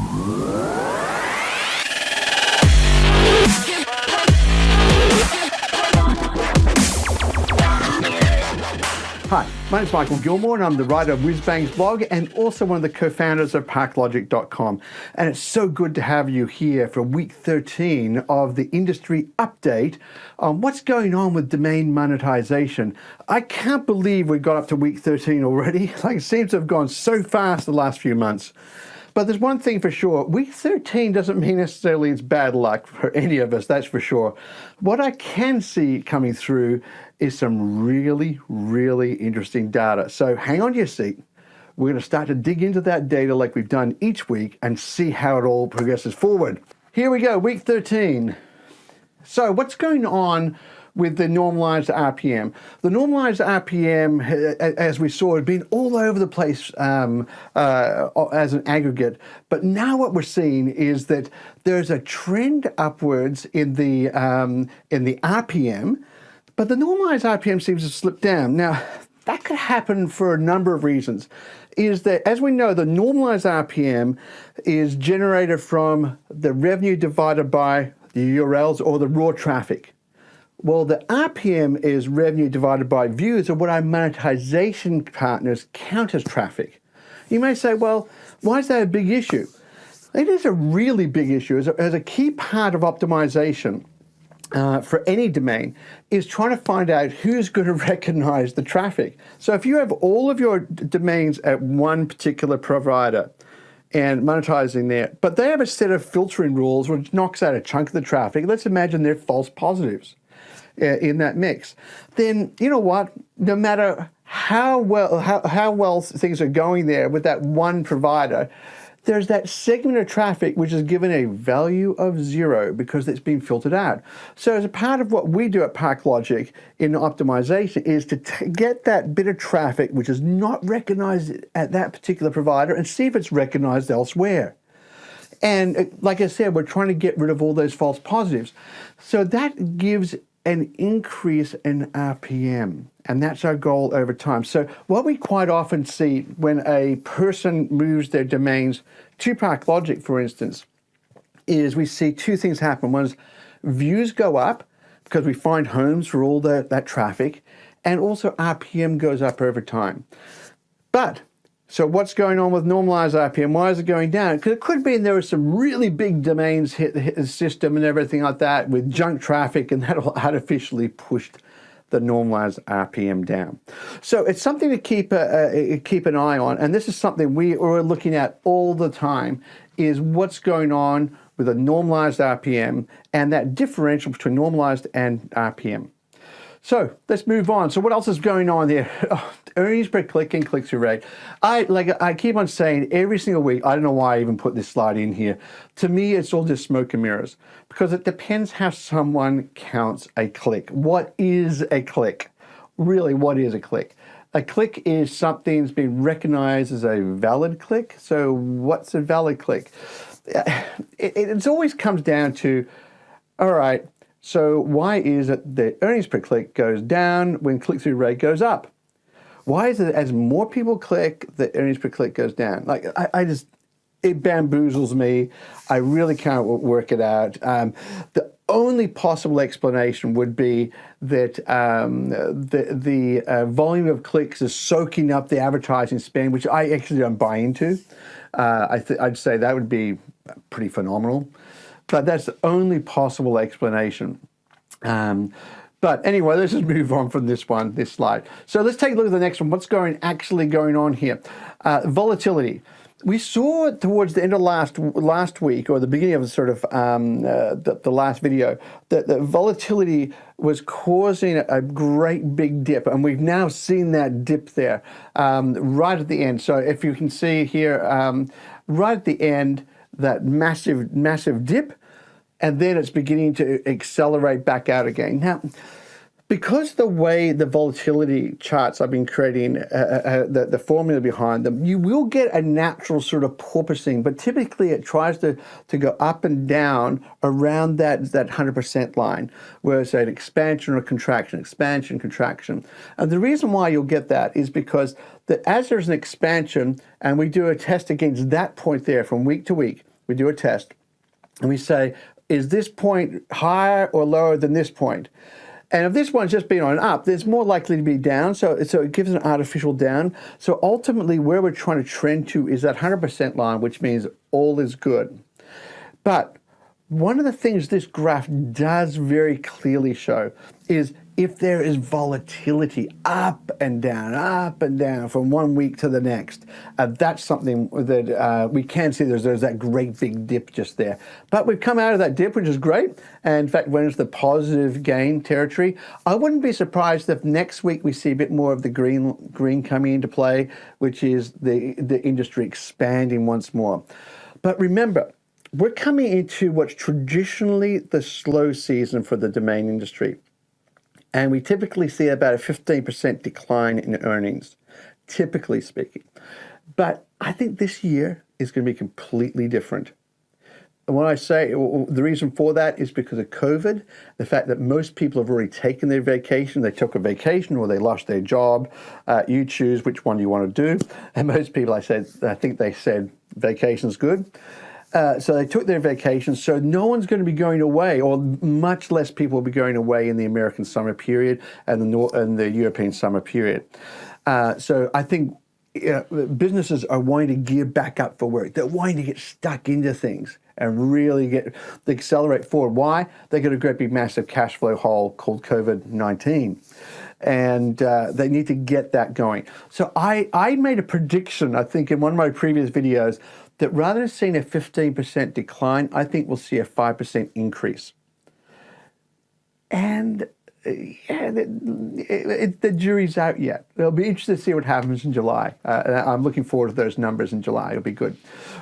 Hi, my name is Michael Gilmore and I'm the writer of Whizbang's blog and also one of the co-founders of ParkLogic.com. And it's so good to have you here for week 13 of the industry update on what's going on with domain monetization. I can't believe we got up to week 13 already. It seems to have gone so fast the last few months. But there's one thing for sure, week 13 doesn't mean necessarily it's bad luck for any of us, that's for sure. What I can see coming through is some really, really interesting data. So hang on to your seat. We're going to start to dig into that data like we've done each week and see how it all progresses forward. Here we go, week 13. So what's going on with the normalized RPM? The normalized RPM, as we saw, had been all over the place as an aggregate. But now what we're seeing is that there's a trend upwards in the RPM, but the normalized RPM seems to slip down. Now, that could happen for a number of reasons. Is that, as we know, the normalized RPM is generated from the revenue divided by the URLs or the raw traffic. Well, the RPM is revenue divided by views, or what our monetization partners count as traffic. You may say, well, why is that a big issue? It is a really big issue. As a key part of optimization for any domain is trying to find out who's going to recognize the traffic. So if you have all of your domains at one particular provider and monetizing there, but they have a set of filtering rules which knocks out a chunk of the traffic, let's imagine they're false positives in that mix, then you know what? No matter how well things are going there with that one provider, there's that segment of traffic which is given a value of 0 because it's been filtered out. So as a part of what we do at ParkLogic in optimization is to get that bit of traffic which is not recognized at that particular provider and see if it's recognized elsewhere. And like I said, we're trying to get rid of all those false positives. So that gives an increase in RPM, and that's our goal over time. So what we quite often see when a person moves their domains to ParkLogic, for instance, is we see two things happen. One is views go up because we find homes for all that traffic, and also RPM goes up over time. But so what's going on with normalized RPM? Why is it going down? Because it could be there are some really big domains hit the system and everything like that with junk traffic, and that'll artificially push the normalized RPM down. So it's something to keep an eye on, and this is something we are looking at all the time, is what's going on with a normalized RPM and that differential between normalized and RPM. So let's move on. So what else is going on there? Oh, earnings per click and click-through rate. I keep on saying every single week, I don't know why I even put this slide in here. To me, it's all just smoke and mirrors because it depends how someone counts a click. What is a click? Really, what is a click? A click is something that's been recognized as a valid click. So what's a valid click? It always comes down to, all right, so why is it that earnings per click goes down when click-through rate goes up? Why is it as more people click, the earnings per click goes down? It bamboozles me. I really can't work it out. The only possible explanation would be that the volume of clicks is soaking up the advertising spend, which I actually don't buy into. I'd say that would be pretty phenomenal. But that's the only possible explanation. But anyway, let's just move on from this slide. So let's take a look at the next one. What's actually going on here? Volatility. We saw towards the end of last week, or the beginning of the last video, that the volatility was causing a great big dip, and we've now seen that dip there right at the end. So if you can see here, right at the end, that massive dip, and then it's beginning to accelerate back out again. Now, because the way the volatility charts I've been creating, the formula behind them, you will get a natural sort of porpoising, but typically it tries to go up and down around that 100% line, where it's an expansion or contraction, expansion, contraction. And the reason why you'll get that is because as there's an expansion, and we do a test against that point there from week to week, we do a test, and we say, is this point higher or lower than this point? And if this one's just been on up, there's more likely to be down, so it gives an artificial down. So ultimately, where we're trying to trend to is that 100% line, which means all is good. But one of the things this graph does very clearly show is if there is volatility up and down from one week to the next, that's something that we can see there's that great big dip just there. But we've come out of that dip, which is great. And in fact, went into the positive gain territory. I wouldn't be surprised if next week we see a bit more of the green coming into play, which is the industry expanding once more. But remember, we're coming into what's traditionally the slow season for the domain industry. And we typically see about a 15% decline in earnings, typically speaking. But I think this year is going to be completely different. And when I say the reason for that is because of COVID, the fact that most people have already taken their vacation, they took a vacation or they lost their job. You choose which one you want to do. And most people, I think they said vacation's good. So they took their vacation, so no one's going to be going away, or much less people will be going away in the American summer period and the European summer period. So I think businesses are wanting to gear back up for work. They're wanting to get stuck into things and really accelerate forward. Why? They got a great big massive cash flow hole called COVID-19. And they need to get that going. So I made a prediction, I think, in one of my previous videos, that rather than seeing a 15% decline, I think we'll see a 5% increase. And the jury's out yet. It'll be interesting to see what happens in July. I'm looking forward to those numbers in July. It'll be good.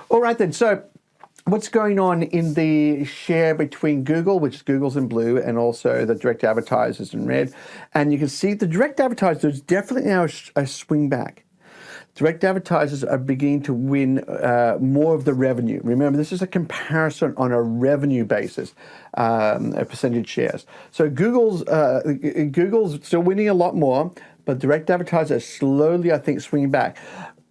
All right then, so what's going on in the share between Google, which is Google's in blue, and also the direct advertisers in red? And you can see the direct advertisers definitely now a swing back. Direct advertisers are beginning to win more of the revenue. Remember, this is a comparison on a revenue basis, percentage shares. So Google's still winning a lot more, but direct advertisers are slowly, I think, swinging back.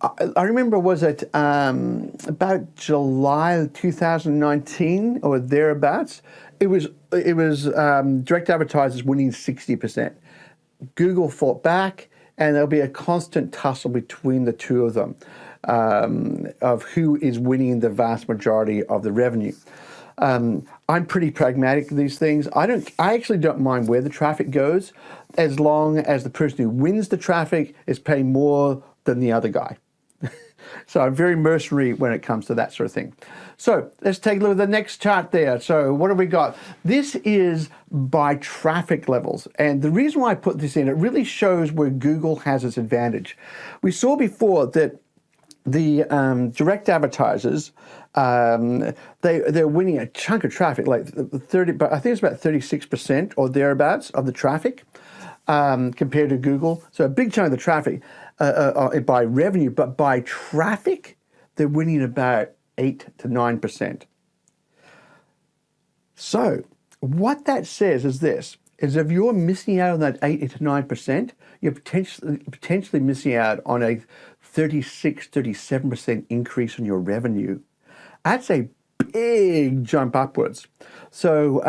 I remember, was it about July 2019 or thereabouts? It was direct advertisers winning 60%. Google fought back. And there'll be a constant tussle between the two of them of who is winning the vast majority of the revenue. I'm pretty pragmatic with these things. I actually don't mind where the traffic goes, as long as the person who wins the traffic is paying more than the other guy. So I'm very mercenary when it comes to that sort of thing. So let's take a look at the next chart there. So what have we got? This is by traffic levels. And the reason why I put this in, it really shows where Google has its advantage. We saw before that the direct advertisers, they're winning a chunk of traffic, like 30, but I think it's about 36% or thereabouts of the traffic compared to Google. So a big chunk of the traffic by revenue, but by traffic, they're winning about 8 to 9%. So what that says is this, is if you're missing out on that 8 to 9%, you're potentially missing out on a 36, 37% increase in your revenue. That's a big jump upwards. So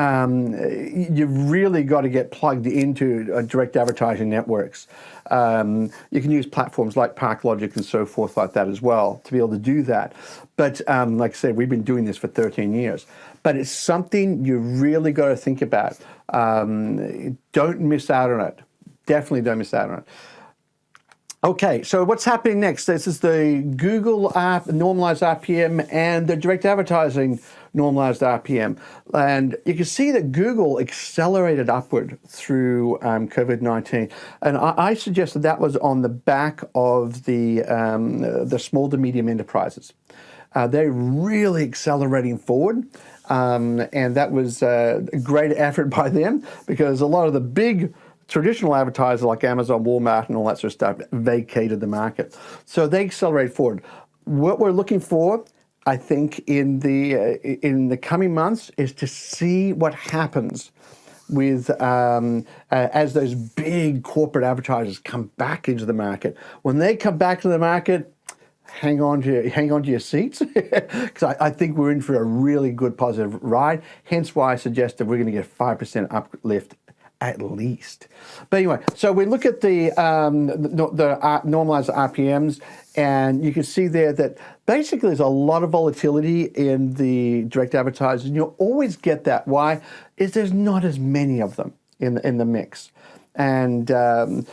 you've really got to get plugged into direct advertising networks. You can use platforms like ParkLogic and so forth like that as well to be able to do that. But like I said, we've been doing this for 13 years. But it's something you really got to think about. Don't miss out on it. Definitely don't miss out on it. Okay, so what's happening next? This is the Google normalized RPM and the direct advertising normalized RPM. And you can see that Google accelerated upward through COVID-19. And I suggest that that was on the back of the small to medium enterprises. They're really accelerating forward. And that was a great effort by them, because a lot of the big traditional advertisers like Amazon, Walmart, and all that sort of stuff vacated the market. So they accelerate forward. What we're looking for, I think, in the coming months is to see what happens with as those big corporate advertisers come back into the market. When they come back to the market, hang on to your seats, because I think we're in for a really good positive ride. Hence why I suggested we're going to get 5% uplift at least. But anyway, so we look at the normalized RPMs, and you can see there that basically there's a lot of volatility in the direct advertisers, and you'll always get that. Why? Is there's not as many of them in the mix. And a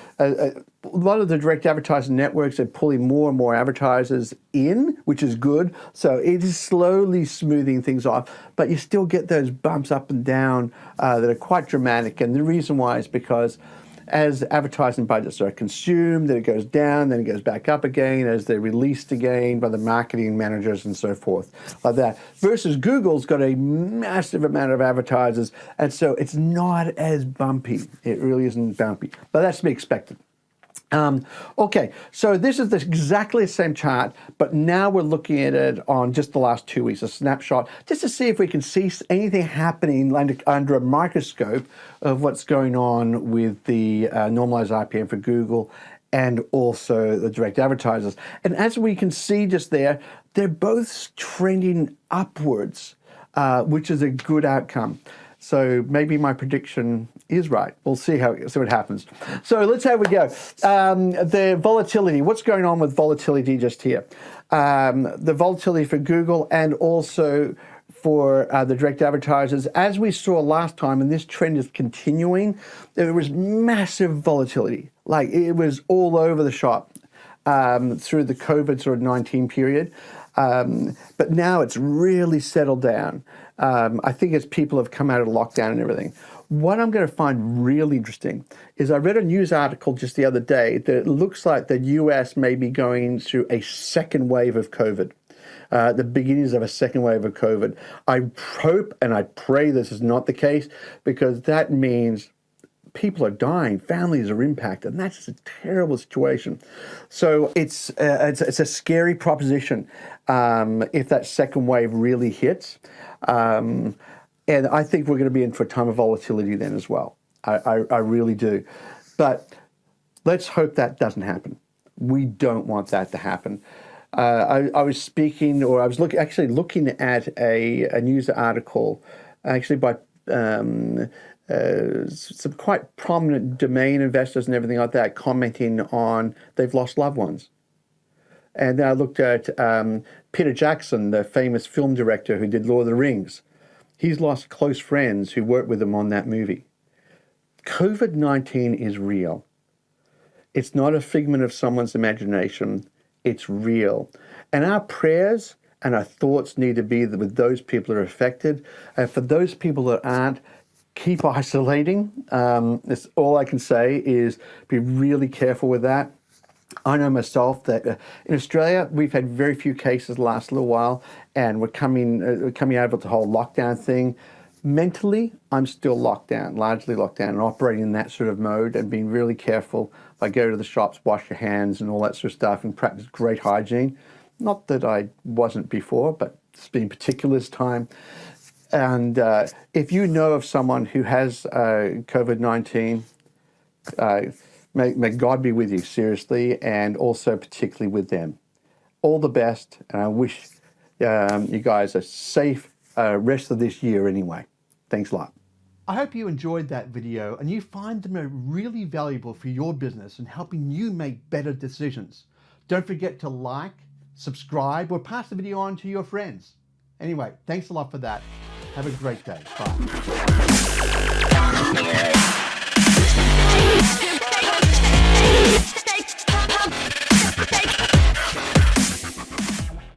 lot of the direct advertising networks are pulling more and more advertisers in, which is good. So it is slowly smoothing things off, but you still get those bumps up and down that are quite dramatic. And the reason why is because as advertising budgets are consumed, then it goes down, then it goes back up again as they're released again by the marketing managers and so forth, like that. Versus Google's got a massive amount of advertisers, and so it's not as bumpy. It really isn't bumpy, but that's to be expected. Okay, so this is exactly the same chart, but now we're looking at it on just the last 2 weeks, a snapshot, just to see if we can see anything happening under a microscope of what's going on with the normalized RPM for Google and also the direct advertisers. And as we can see just there, they're both trending upwards, which is a good outcome. So maybe my prediction is right. We'll see what happens. So let's have a go. The volatility. What's going on with volatility just here? The volatility for Google and also for the direct advertisers. As we saw last time, and this trend is continuing, there was massive volatility. Like it was all over the shop through the COVID sort of 19 period. But now it's really settled down. I think as people have come out of lockdown and everything. What I'm going to find really interesting is I read a news article just the other day that it looks like the US may be going through a second wave of COVID, the beginnings of a second wave of COVID. I hope and I pray this is not the case, because that means people are dying, families are impacted, and that's just a terrible situation. So it's a scary proposition if that second wave really hits. And I think we're going to be in for a time of volatility then as well. I really do. But let's hope that doesn't happen. We don't want that to happen. I was speaking, or I was actually looking at a news article, actually by some quite prominent domain investors and everything like that, commenting on they've lost loved ones. And then I looked at Peter Jackson, the famous film director who did Lord of the Rings. He's lost close friends who worked with him on that movie. COVID-19 is real. It's not a figment of someone's imagination. It's real. And our prayers and our thoughts need to be with those people who are affected. And for those people that aren't, keep isolating. That's all I can say is be really careful with that. I know myself that in Australia, we've had very few cases the last little while, and we're coming out of the whole lockdown thing. Mentally, I'm still locked down, largely locked down, and operating in that sort of mode and being really careful. If I go to the shops, wash your hands and all that sort of stuff and practice great hygiene. Not that I wasn't before, but it's been particular this time. And if you know of someone who has COVID-19, may God be with you, seriously, and also particularly with them. All the best, and I wish you guys a safe rest of this year anyway. Thanks a lot. I hope you enjoyed that video and you find them really valuable for your business and helping you make better decisions. Don't forget to like, subscribe, or pass the video on to your friends. Anyway, thanks a lot for that. Have a great day. Bye.